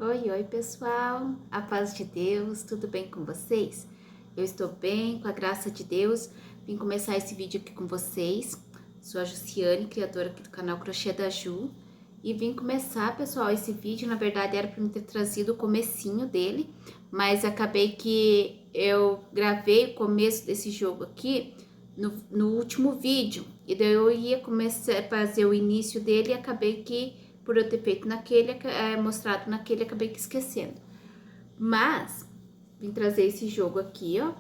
Oi, oi pessoal, a paz de Deus, tudo bem com vocês? Eu estou bem, com a graça de Deus. Vim começar esse vídeo aqui com vocês. Sou a Jussiane, criadora aqui do canal Crochê da Ju. E vim começar, pessoal, esse vídeo. Na verdade era para me ter trazido o comecinho dele, mas acabei que eu gravei o começo desse jogo aqui no último vídeo. E daí eu ia começar a fazer o início dele e acabei que por eu ter feito naquele, mostrado naquele, acabei que esquecendo. Mas, vim trazer esse jogo aqui, ó.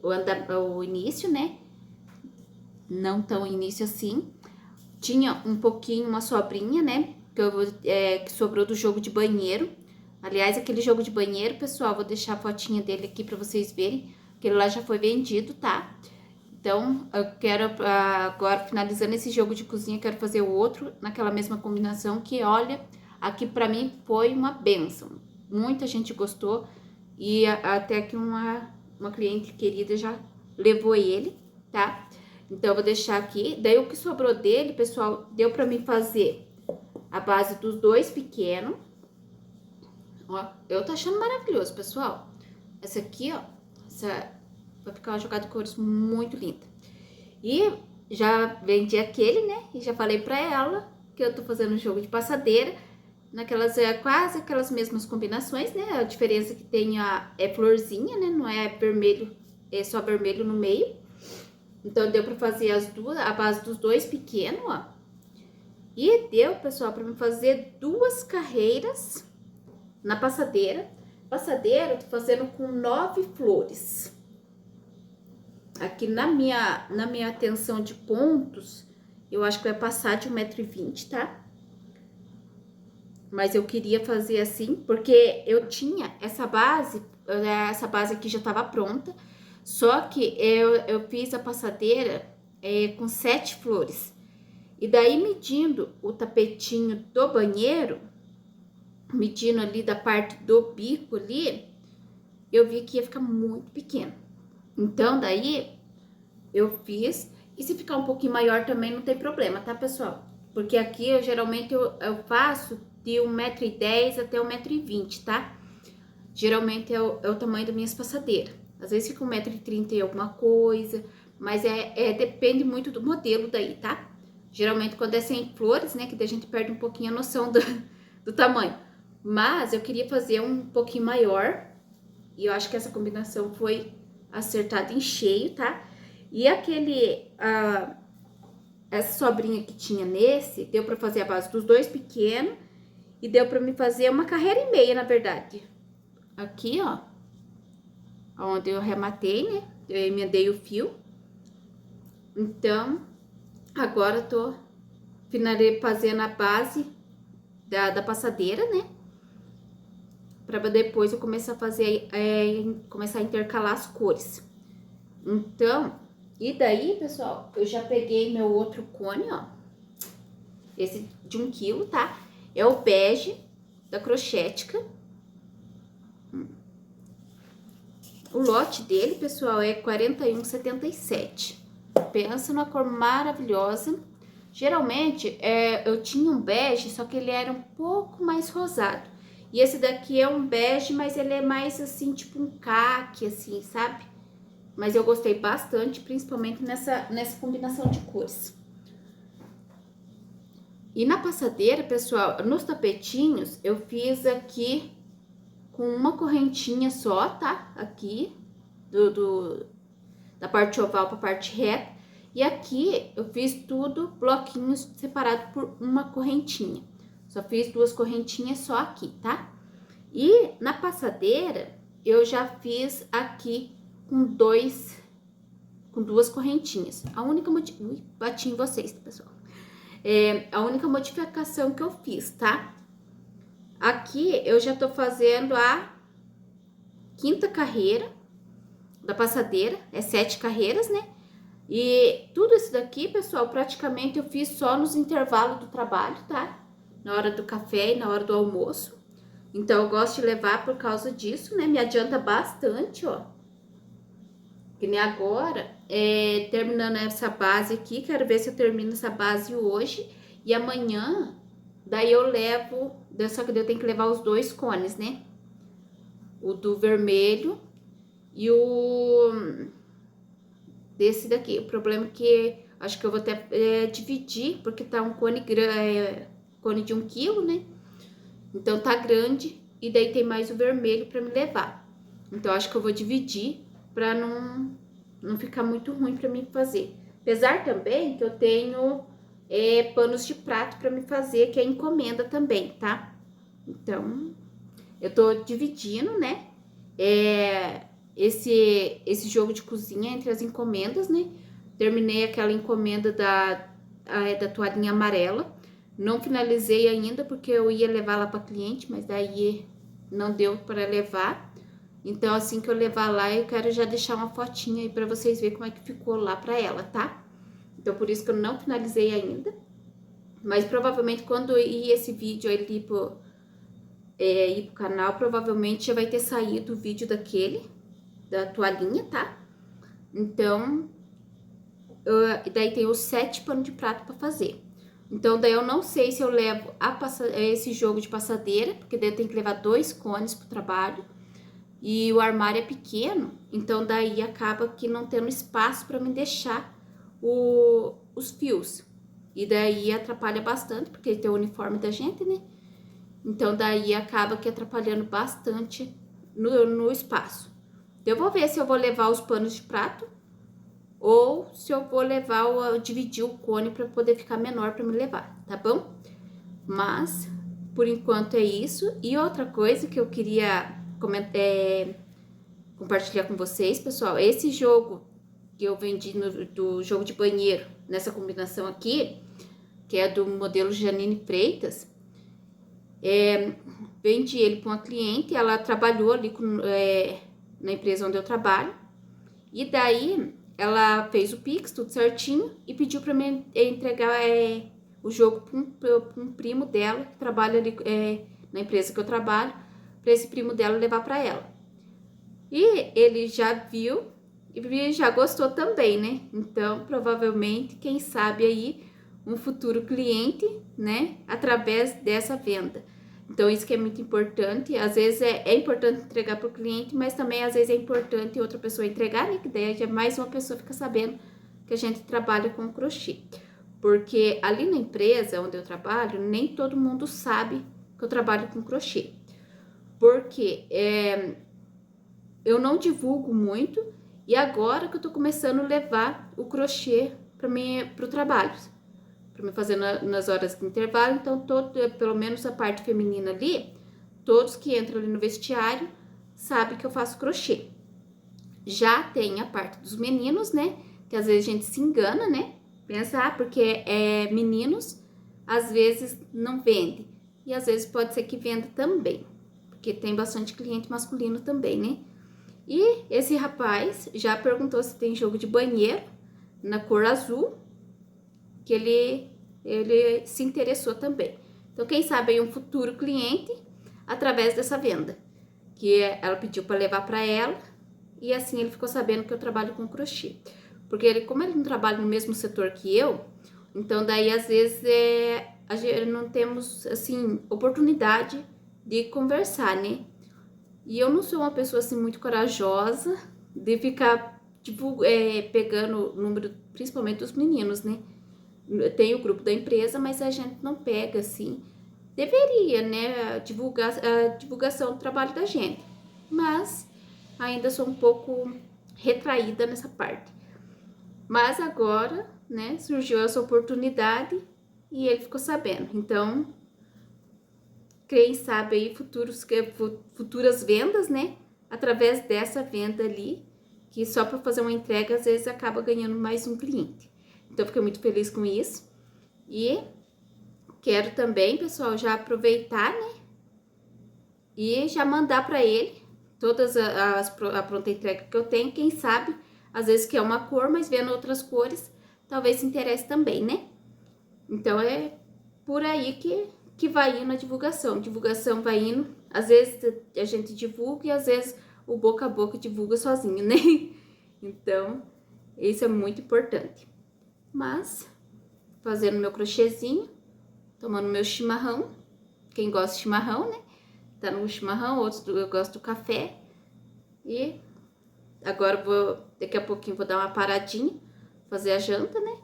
O início, né? Não tão início assim. Tinha um pouquinho, uma sobrinha, né? Que sobrou do jogo de banheiro. Aliás, aquele jogo de banheiro, pessoal, vou deixar a fotinha dele aqui pra vocês verem. Aquele lá já foi vendido, tá? Então, eu quero agora, finalizando esse jogo de cozinha, quero fazer o outro naquela mesma combinação que, olha, aqui pra mim foi uma benção. Muita gente gostou e até que uma cliente querida já levou ele, tá? Então, eu vou deixar aqui. Daí, o que sobrou dele, pessoal, deu pra mim fazer a base dos dois pequenos. Ó, eu tô achando maravilhoso, pessoal. Essa aqui, ó, vai ficar uma jogada de cores muito linda. E já vendi aquele, né? E já falei pra ela que eu tô fazendo um jogo de passadeira. Naquelas, quase aquelas mesmas combinações, né? A diferença que tem é florzinha, né? Não é vermelho, é só vermelho no meio. Então, deu pra fazer as duas, a base dos dois pequenos, ó. E deu, pessoal, pra me fazer duas carreiras na passadeira. Passadeira, eu tô fazendo com 9 flores. Aqui na minha atenção de pontos, eu acho que vai passar de 1,20 m, tá? Mas eu queria fazer assim, porque eu tinha essa base aqui já tava pronta, só que eu fiz a passadeira com 7 flores. E daí, medindo o tapetinho do banheiro, medindo ali da parte do bico ali, eu vi que ia ficar muito pequeno. Então, daí, eu fiz, e se ficar um pouquinho maior também não tem problema, tá, pessoal? Porque aqui, geralmente, eu faço de 1,10 m até 1,20 m, tá? Geralmente é o tamanho das minhas passadeiras. Às vezes fica 1,30 m e alguma coisa, mas depende muito do modelo daí, tá? Geralmente quando é sem flores, né, que daí a gente perde um pouquinho a noção do tamanho. Mas eu queria fazer um pouquinho maior, e eu acho que essa combinação foi acertada em cheio, tá? E essa sobrinha que tinha nesse, deu pra fazer a base dos dois pequenos, e deu pra me fazer uma carreira e meia, na verdade. Aqui, ó, onde eu rematei, né? Eu emendei o fio. Então, agora eu tô fazendo a base da passadeira, né? Pra depois eu começar a fazer, começar a intercalar as cores. Então, e daí, pessoal, eu já peguei meu outro cone, ó. Esse de 1 quilo, tá? É o bege da Crochética. O lote dele, pessoal, é 41,77. Pensa numa cor maravilhosa. Geralmente, eu tinha um bege, só que ele era um pouco mais rosado. E esse daqui é um bege, mas ele é mais assim, tipo um caque, assim, sabe? Mas eu gostei bastante, principalmente nessa combinação de cores. E na passadeira, pessoal, nos tapetinhos, eu fiz aqui com uma correntinha só, tá? Aqui, da parte oval para a parte reta. E aqui eu fiz tudo bloquinhos separados por uma correntinha. Só fiz 2 correntinhas só aqui, tá? E na passadeira, eu já fiz aqui com 2 correntinhas. A única bati em vocês, pessoal. A única modificação que eu fiz, tá? Aqui eu já tô fazendo a 5ª carreira da passadeira, 7 carreiras, né? E tudo isso daqui, pessoal, praticamente eu fiz só nos intervalos do trabalho, tá? Na hora do café e na hora do almoço. Então, eu gosto de levar por causa disso, né? Me adianta bastante, ó. Que nem agora, terminando essa base aqui, quero ver se eu termino essa base hoje. E amanhã, Daí eu levo, só que eu tenho que levar os 2 cones, né? O do vermelho e o desse daqui. O problema é que acho que eu vou até dividir, porque tá um cone, cone de 1 quilo, né? Então tá grande e daí tem mais o vermelho para me levar. Então acho que eu vou dividir para não ficar muito ruim para mim fazer. Apesar também que eu tenho panos de prato para me fazer, que é encomenda também, tá? Então eu tô dividindo, né? Esse jogo de cozinha entre as encomendas, né? Terminei aquela encomenda da toalhinha amarela. Não finalizei ainda porque eu ia levar lá para cliente, mas daí não deu para levar. Então, assim que eu levar lá, eu quero já deixar uma fotinha aí para vocês verem como é que ficou lá para ela, tá? Então, por isso que eu não finalizei ainda. Mas provavelmente quando ir esse vídeo aí ir pro canal, provavelmente já vai ter saído o vídeo da toalhinha, tá? Então, daí tem os 7 panos de prato para fazer. Então, daí eu não sei se eu levo esse jogo de passadeira, porque daí eu tenho que levar 2 cones pro trabalho. E o armário é pequeno, então daí acaba que não tendo espaço para me deixar os fios. E daí atrapalha bastante, porque tem o uniforme da gente, né? Então daí acaba que atrapalhando bastante no espaço. Então, eu vou ver se eu vou levar os panos de prato ou se eu vou dividir o cone para poder ficar menor para me levar, tá bom? Mas por enquanto é isso. E outra coisa que eu queria compartilhar com vocês, pessoal, esse jogo que eu vendi do jogo de banheiro, nessa combinação aqui, que é do modelo Janine Freitas, vendi ele para uma cliente, ela trabalhou ali na empresa onde eu trabalho, e daí ela fez o Pix, tudo certinho, e pediu para mim entregar o jogo para um primo dela, que trabalha ali na empresa que eu trabalho, para esse primo dela levar para ela. E ele já viu e já gostou também, né? Então, provavelmente, quem sabe aí, um futuro cliente, né? Através dessa venda. Então, isso que é muito importante. Às vezes é importante entregar para o cliente, mas também às vezes é importante outra pessoa entregar, né? Que daí já mais uma pessoa fica sabendo que a gente trabalha com crochê. Porque ali na empresa onde eu trabalho, nem todo mundo sabe que eu trabalho com crochê. Porque eu não divulgo muito e agora que eu tô começando a levar o crochê para o trabalho, para me fazer nas horas de intervalo. Então, pelo menos a parte feminina ali, todos que entram ali no vestiário sabem que eu faço crochê. Já tem a parte dos meninos, né? Que às vezes a gente se engana, né? Pensa, porque meninos, às vezes não vende. E às vezes pode ser que venda também, porque tem bastante cliente masculino também, né? E esse rapaz já perguntou se tem jogo de banheiro na cor azul, que ele se interessou também. Então, quem sabe aí um futuro cliente através dessa venda, que ela pediu para levar para ela, e assim ele ficou sabendo que eu trabalho com crochê. Porque como ele não trabalha no mesmo setor que eu, então daí às vezes a gente não temos assim oportunidade de conversar, né? E eu não sou uma pessoa assim muito corajosa de ficar, tipo, pegando o número, principalmente dos meninos, né? Tem o grupo da empresa, mas a gente não pega assim. Deveria, né? A divulgação do trabalho da gente. Mas ainda sou um pouco retraída nessa parte. Mas agora, né, surgiu essa oportunidade e ele ficou sabendo. Então, quem sabe aí futuras vendas, né? Através dessa venda ali, que só para fazer uma entrega às vezes acaba ganhando mais um cliente. Então, fiquei muito feliz com isso. E quero também, pessoal, já aproveitar, né? E já mandar para ele todas a pronta entrega que eu tenho. Quem sabe, às vezes quer uma cor, mas vendo outras cores, talvez se interesse também, né? Então, é por aí que vai indo a divulgação. Divulgação vai indo, às vezes a gente divulga e às vezes o boca a boca divulga sozinho, né? Então, isso é muito importante. Mas, fazendo meu crochêzinho, tomando meu chimarrão. Quem gosta de chimarrão, né? Tá no chimarrão, outros eu gosto do café. E agora daqui a pouquinho vou dar uma paradinha, fazer a janta, né?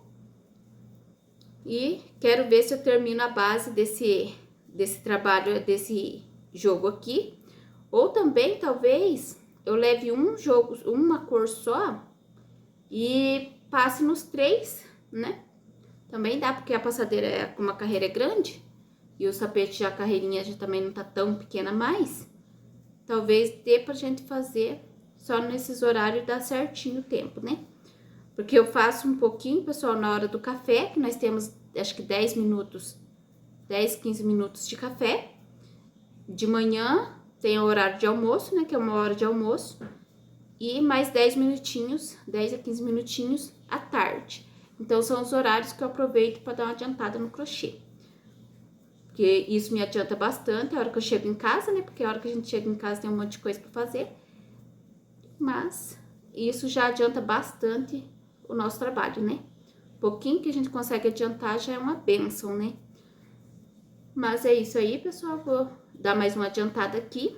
E quero ver se eu termino a base desse trabalho, desse jogo aqui. Ou também, talvez, eu leve um jogo, uma cor só e passe nos 3, né? Também dá, porque a passadeira, como a carreira é grande, e o tapete já, a carreirinha já também não tá tão pequena mais, talvez dê pra gente fazer só nesses horários e dar certinho o tempo, né? Porque eu faço um pouquinho, pessoal, na hora do café, que nós temos, acho que 10 minutos, 10, 15 minutos de café. De manhã tem o horário de almoço, né, que é uma hora de almoço. E mais 10 minutinhos, 10 a 15 minutinhos à tarde. Então, são os horários que eu aproveito para dar uma adiantada no crochê. Porque isso me adianta bastante a hora que eu chego em casa, né? Porque a hora que a gente chega em casa tem um monte de coisa para fazer. Mas isso já adianta bastante o nosso trabalho, né? Pouquinho que a gente consegue adiantar já é uma bênção, né? Mas é isso aí, pessoal. Vou dar mais uma adiantada aqui.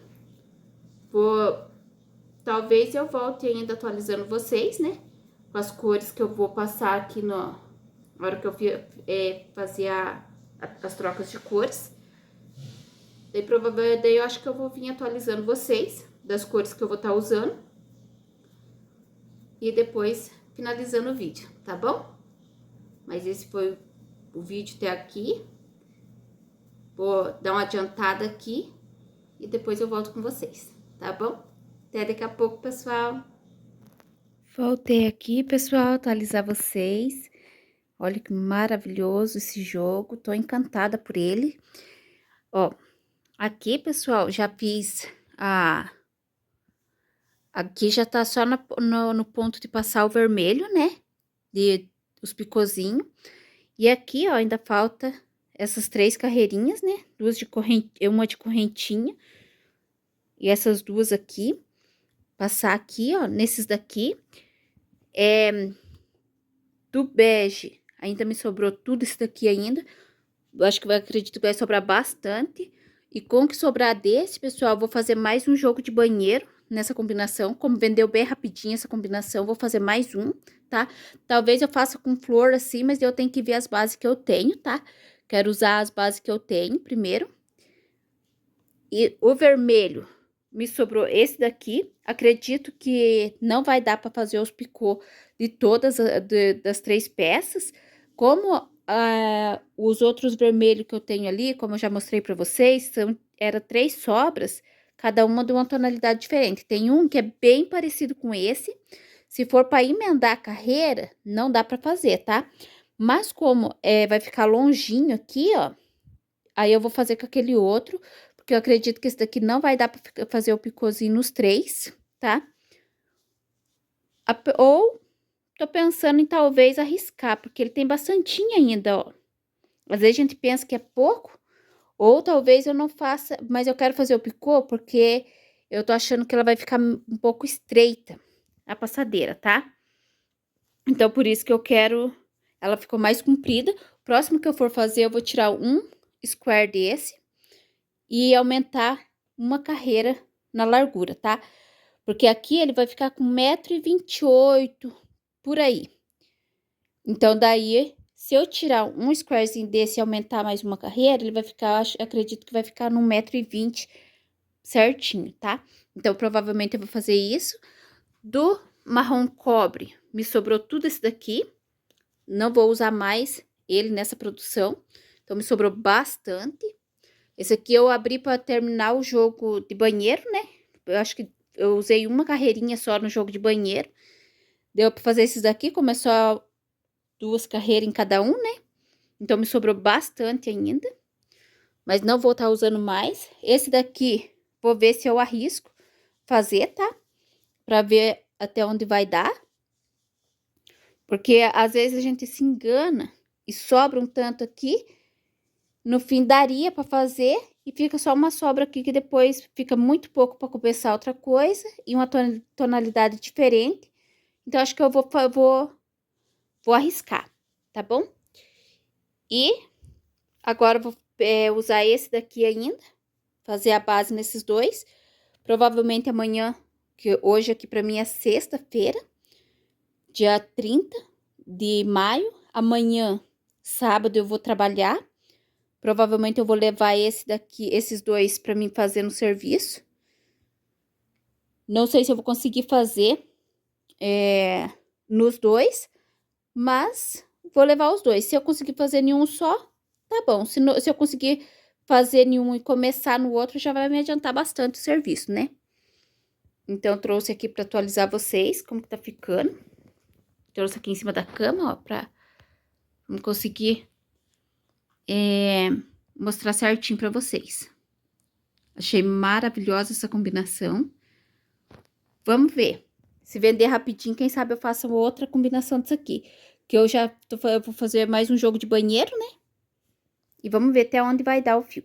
Talvez eu volte ainda atualizando vocês, né? Com as cores que eu vou passar aqui na hora que eu fazer as trocas de cores. Daí eu acho que eu vou vir atualizando vocês das cores que eu vou estar usando. E depois finalizando o vídeo, tá bom? Mas esse foi o vídeo até aqui. Vou dar uma adiantada aqui e depois eu volto com vocês, tá bom? Até daqui a pouco, pessoal. Voltei aqui, pessoal, atualizar vocês. Olha que maravilhoso esse jogo, tô encantada por ele. Ó, aqui, pessoal, já fiz Aqui já tá só no ponto de passar o vermelho, né? Os picôzinhos. E aqui, ó, ainda falta essas 3 carreirinhas, né? Uma de correntinha. E essas 2 aqui. Passar aqui, ó, nesses daqui. Do bege, ainda me sobrou tudo isso daqui ainda. Eu acho que acredito que vai sobrar bastante. E com o que sobrar desse, pessoal, eu vou fazer mais um jogo de banheiro nessa combinação. Como vendeu bem rapidinho essa combinação, vou fazer mais um, tá? Talvez eu faça com flor assim, mas eu tenho que ver as bases que eu tenho, tá? Quero usar as bases que eu tenho primeiro. E o vermelho, me sobrou esse daqui. Acredito que não vai dar para fazer os picô de todas das 3 peças. Como os outros vermelhos que eu tenho ali, como eu já mostrei para vocês, era 3 sobras, cada uma de uma tonalidade diferente. Tem um que é bem parecido com esse. Se for para emendar a carreira, não dá para fazer, tá? Mas como vai ficar longinho aqui, ó, aí eu vou fazer com aquele outro, porque eu acredito que esse daqui não vai dar para fazer o picôzinho nos 3, tá? Ou tô pensando em talvez arriscar, porque ele tem bastantinho ainda, ó. Às vezes a gente pensa que é pouco, ou talvez eu não faça, mas eu quero fazer o picô porque eu tô achando que ela vai ficar um pouco estreita, a passadeira, tá? Então, por isso que eu quero, ela ficou mais comprida. O próximo que eu for fazer, eu vou tirar um square desse e aumentar uma carreira na largura, tá? Porque aqui ele vai ficar com 1,28 m, por aí. Então, daí, se eu tirar um squarezinho desse e aumentar mais uma carreira, ele vai ficar, acredito que vai ficar no 1,20 m certinho, tá? Então, provavelmente eu vou fazer isso. Do marrom cobre, me sobrou tudo isso daqui. Não vou usar mais ele nessa produção. Então, me sobrou bastante. Esse aqui eu abri para terminar o jogo de banheiro, né? Eu acho que eu usei uma carreirinha só no jogo de banheiro. Deu para fazer esses daqui, como é só 2 carreiras em cada um, né? Então, me sobrou bastante ainda. Mas não vou estar usando mais. Esse daqui, vou ver se eu arrisco fazer, tá? Para ver até onde vai dar. Porque às vezes a gente se engana e sobra um tanto aqui. No fim, daria para fazer e fica só uma sobra aqui que depois fica muito pouco para compensar outra coisa e uma tonalidade diferente. Então, acho que eu vou arriscar, tá bom? E Agora, eu vou usar esse daqui ainda, fazer a base nesses dois. Provavelmente amanhã, que hoje aqui pra mim é sexta-feira, dia 30 de maio. Amanhã, sábado, eu vou trabalhar. Provavelmente eu vou levar esses dois pra mim fazer no serviço. Não sei se eu vou conseguir fazer nos dois, mas vou levar os dois. Se eu conseguir fazer nenhum só, tá bom. Se eu conseguir fazer nenhum e começar no outro, já vai me adiantar bastante o serviço, né? Então, eu trouxe aqui pra atualizar vocês como que tá ficando. Trouxe aqui em cima da cama, ó, pra conseguir mostrar certinho pra vocês. Achei maravilhosa essa combinação. Vamos ver. Se vender rapidinho, quem sabe eu faço outra combinação disso aqui. Que eu vou fazer mais um jogo de banheiro, né? E vamos ver até onde vai dar o fio.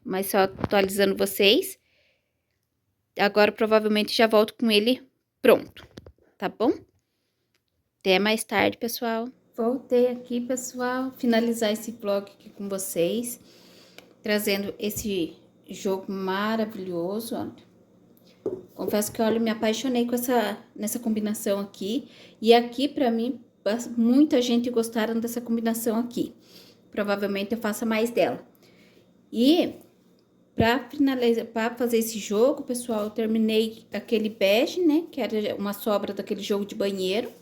Mas só atualizando vocês. Agora, provavelmente, já volto com ele pronto. Tá bom? Até mais tarde, pessoal. Voltei aqui, pessoal. Finalizar esse vlog aqui com vocês. Trazendo esse jogo maravilhoso, olha. Confesso que, olha, me apaixonei com nessa combinação aqui. E aqui, pra mim, muita gente gostaram dessa combinação aqui. Provavelmente eu faça mais dela. E pra finalizar, pra fazer esse jogo, pessoal, eu terminei aquele bege, né? Que era uma sobra daquele jogo de banheiro.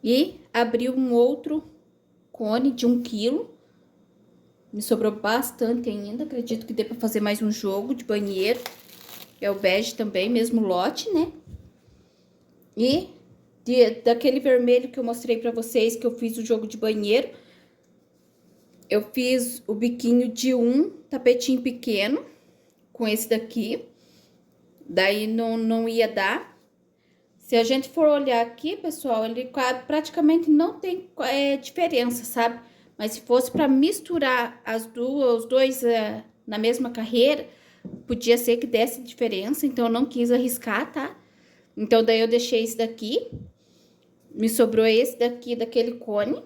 E abri um outro cone de 1 quilo. Me sobrou bastante ainda. Acredito que dê pra fazer mais um jogo de banheiro. É o bege também, mesmo lote, né? E daquele vermelho que eu mostrei pra vocês, que eu fiz o jogo de banheiro, eu fiz o biquinho de um tapetinho pequeno, com esse daqui. Daí não ia dar. Se a gente for olhar aqui, pessoal, ele praticamente não tem diferença, sabe? Mas se fosse pra misturar os dois na mesma carreira, podia ser que desse diferença, então eu não quis arriscar, tá? Então, daí eu deixei esse daqui, me sobrou esse daqui, daquele cone,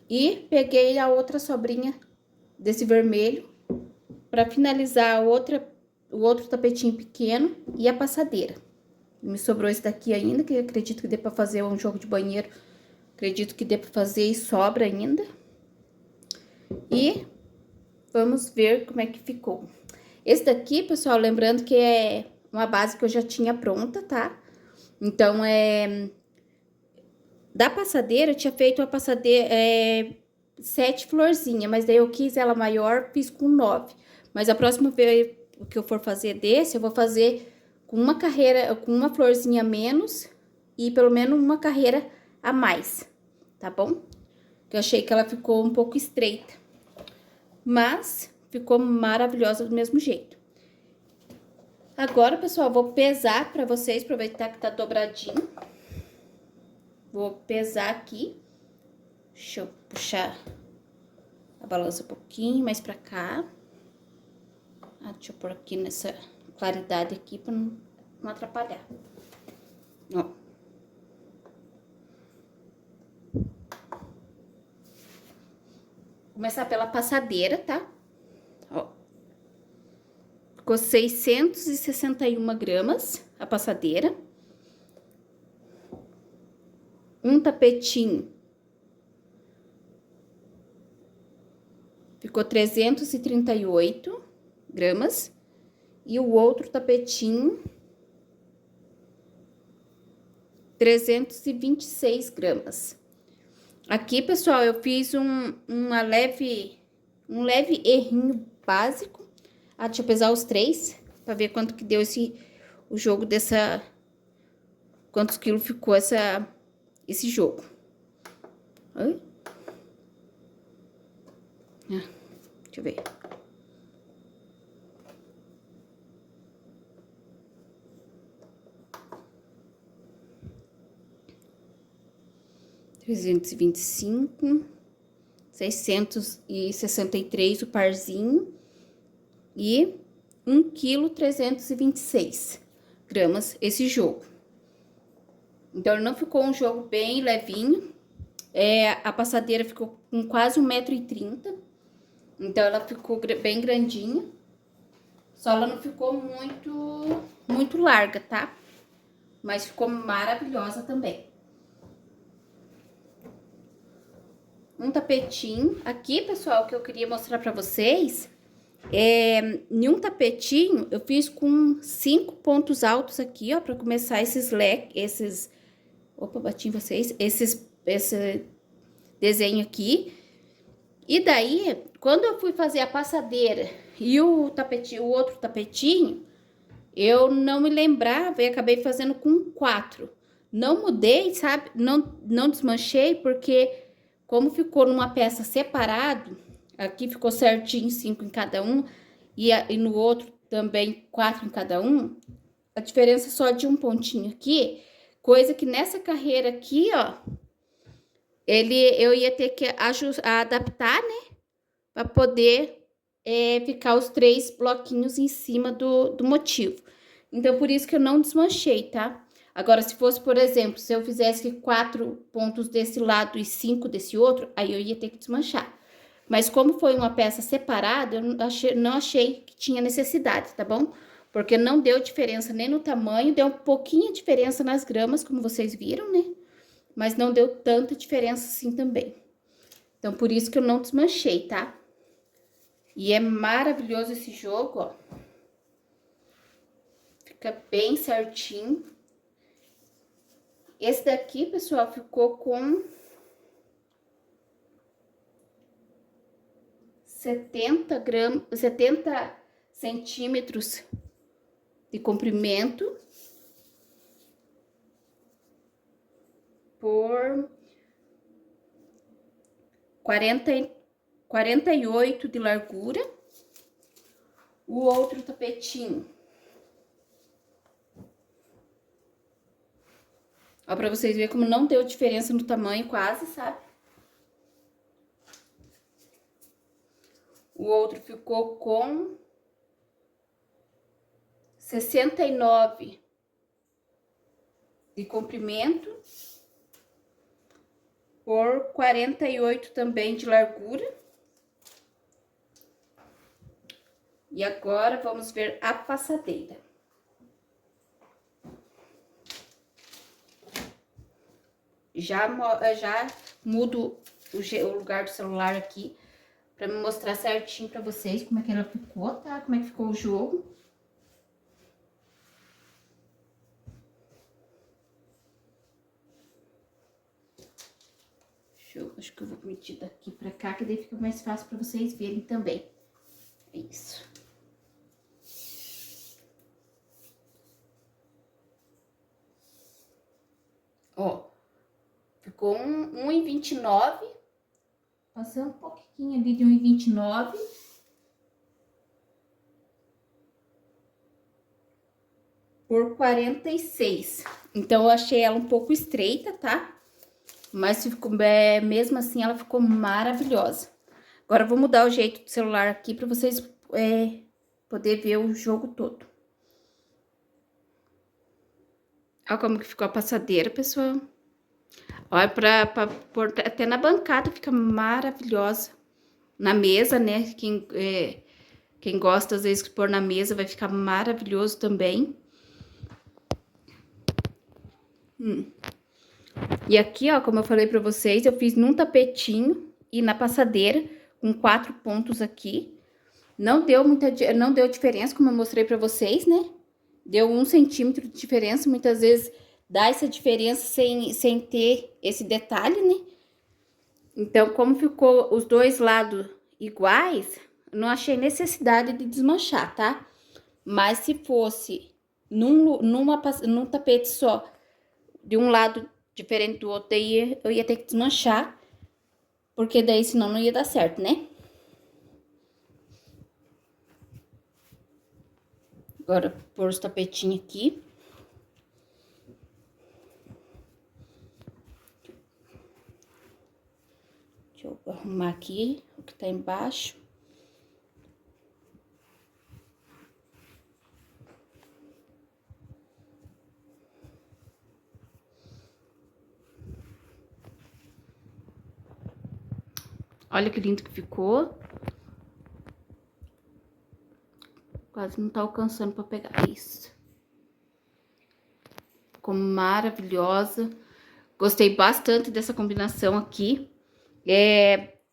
e peguei a outra sobrinha desse vermelho para finalizar o outro tapetinho pequeno e a passadeira. Me sobrou esse daqui ainda, que eu acredito que dê para fazer um jogo de banheiro, acredito que dê para fazer e sobra ainda. E vamos ver como é que ficou. Esse daqui, pessoal, lembrando que é uma base que eu já tinha pronta, tá? Então, da passadeira, eu tinha feito a passadeira 7 florzinhas, mas daí eu quis ela maior, fiz com 9. Mas a próxima vez que eu for fazer desse, eu vou fazer com uma carreira, com uma florzinha a menos e pelo menos uma carreira a mais, tá bom? Eu achei que ela ficou um pouco estreita, mas ficou maravilhosa do mesmo jeito. Agora, pessoal, vou pesar pra vocês, aproveitar que tá dobradinho. Vou pesar aqui. Deixa eu puxar a balança um pouquinho mais pra cá. Deixa eu pôr aqui nessa claridade aqui pra não atrapalhar. Ó. Começar pela passadeira, tá? Ó. Ficou 661 gramas a passadeira. Um tapetinho ficou 338 gramas. E o outro tapetinho, 326 gramas. Aqui, pessoal, eu fiz um leve errinho básico. Deixa eu pesar os três, pra ver quanto que deu o jogo dessa... Quantos quilos ficou esse jogo. Oi? Deixa eu ver. R$325, 663 o parzinho e 1,326 kg esse jogo. Então, ele não ficou um jogo bem levinho. A passadeira ficou com quase 1,30 m. Então, ela ficou bem grandinha. Só ela não ficou muito larga, tá? Mas ficou maravilhosa também. Um tapetinho. Aqui, pessoal, que eu queria mostrar pra vocês... em um tapetinho, eu fiz com 5 pontos altos aqui, ó, pra começar esses... Opa, bati em vocês. Esse desenho aqui. E daí, quando eu fui fazer a passadeira e o outro tapetinho, eu não me lembrava e acabei fazendo com 4. Não mudei, sabe? Não desmanchei, porque como ficou numa peça separado, aqui ficou certinho 5 em cada um, e no outro também 4 em cada um, a diferença só de um pontinho aqui, coisa que nessa carreira aqui, ó, eu ia ter que adaptar, né? Para poder ficar os 3 bloquinhos em cima do motivo. Então, por isso que eu não desmanchei, tá? Agora, se fosse, por exemplo, se eu fizesse 4 pontos desse lado e 5 desse outro, aí eu ia ter que desmanchar. Mas como foi uma peça separada, eu não achei que tinha necessidade, tá bom? Porque não deu diferença nem no tamanho, deu um pouquinho de diferença nas gramas, como vocês viram, né? Mas não deu tanta diferença assim também. Então, por isso que eu não desmanchei, tá? E é maravilhoso esse jogo, ó. Fica bem certinho. Esse daqui, pessoal, ficou com 70 centímetros de comprimento por 48 de largura. O outro tapetinho, ó, pra vocês verem como não deu diferença no tamanho quase, sabe? O outro ficou com 69 de comprimento por 48 também de largura. E agora vamos ver a passadeira. Já mudo o lugar do celular aqui pra me mostrar certinho pra vocês como é que ela ficou, tá? Como é que ficou o jogo. Acho que eu vou medir daqui pra cá, que daí fica mais fácil pra vocês verem também. É isso. Ó, ficou 1,29. Passei um pouquinho ali de 1,29. Por 46. Então, eu achei ela um pouco estreita, tá? Mas ficou, mesmo assim, ela ficou maravilhosa. Agora, eu vou mudar o jeito do celular aqui pra vocês poder ver o jogo todo. Olha como que ficou a passadeira, pessoal. Olha, pra pôr até na bancada fica maravilhosa. Na mesa, né? Quem gosta, às vezes, de pôr na mesa vai ficar maravilhoso também. E aqui, ó, como eu falei pra vocês, eu fiz num tapetinho e na passadeira, com 4 pontos aqui. Não deu diferença, como eu mostrei pra vocês, né? Deu 1 centímetro de diferença, muitas vezes dá essa diferença sem ter esse detalhe, né? Então, como ficou os dois lados iguais, não achei necessidade de desmanchar, tá? Mas se fosse num tapete só, de um lado diferente do outro, daí eu ia ter que desmanchar, porque daí senão não ia dar certo, né? Agora, pôr os tapetinhos aqui. Deixa eu arrumar aqui o que tá embaixo. Olha que lindo que ficou. quase não tá alcançando pra pegar isso. Ficou maravilhosa. Gostei bastante dessa combinação aqui.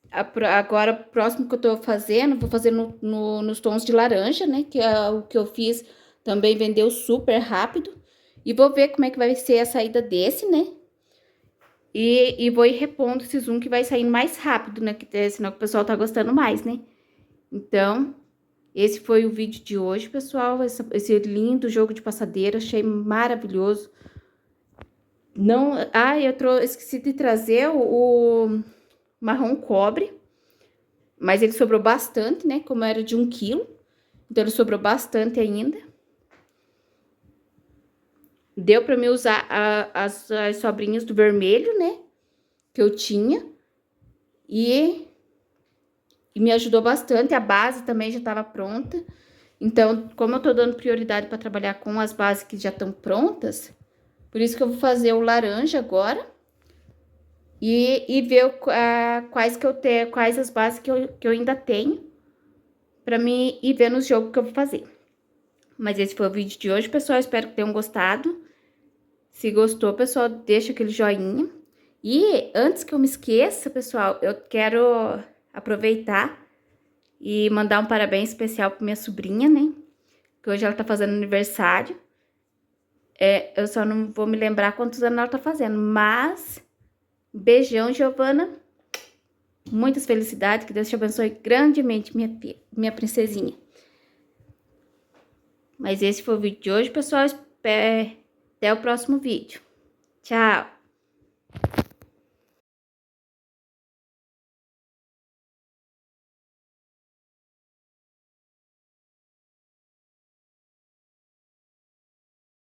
Agora, o próximo que eu tô fazendo, vou fazer nos tons de laranja, né? Que é o que eu fiz, também vendeu super rápido. E vou ver como é que vai ser a saída desse, né? E vou ir repondo esse zoom que vai saindo mais rápido, né? Senão o pessoal tá gostando mais, né? Então, esse foi o vídeo de hoje, pessoal. Esse lindo jogo de passadeira, achei maravilhoso. Não, esqueci de trazer o marrom cobre, mas ele sobrou bastante, né? Como era de 1 quilo, então ele sobrou bastante ainda. Deu pra mim usar as sobrinhas do vermelho, né? Que eu tinha. E me ajudou bastante. A base também já estava pronta. Então, como eu tô dando prioridade para trabalhar com as bases que já estão prontas, por isso que eu vou fazer o laranja agora. E ver quais as bases que eu ainda tenho. Pra mim ir vendo os jogos que eu vou fazer. Mas esse foi o vídeo de hoje, pessoal. Espero que tenham gostado. Se gostou, pessoal, deixa aquele joinha. E antes que eu me esqueça, pessoal, eu quero aproveitar e mandar um parabéns especial pra minha sobrinha, né? Que hoje ela tá fazendo aniversário. Eu só não vou me lembrar quantos anos ela tá fazendo, mas beijão, Giovana. Muitas felicidades, que Deus te abençoe grandemente, minha princesinha. Mas esse foi o vídeo de hoje, pessoal. Até o próximo vídeo. Tchau!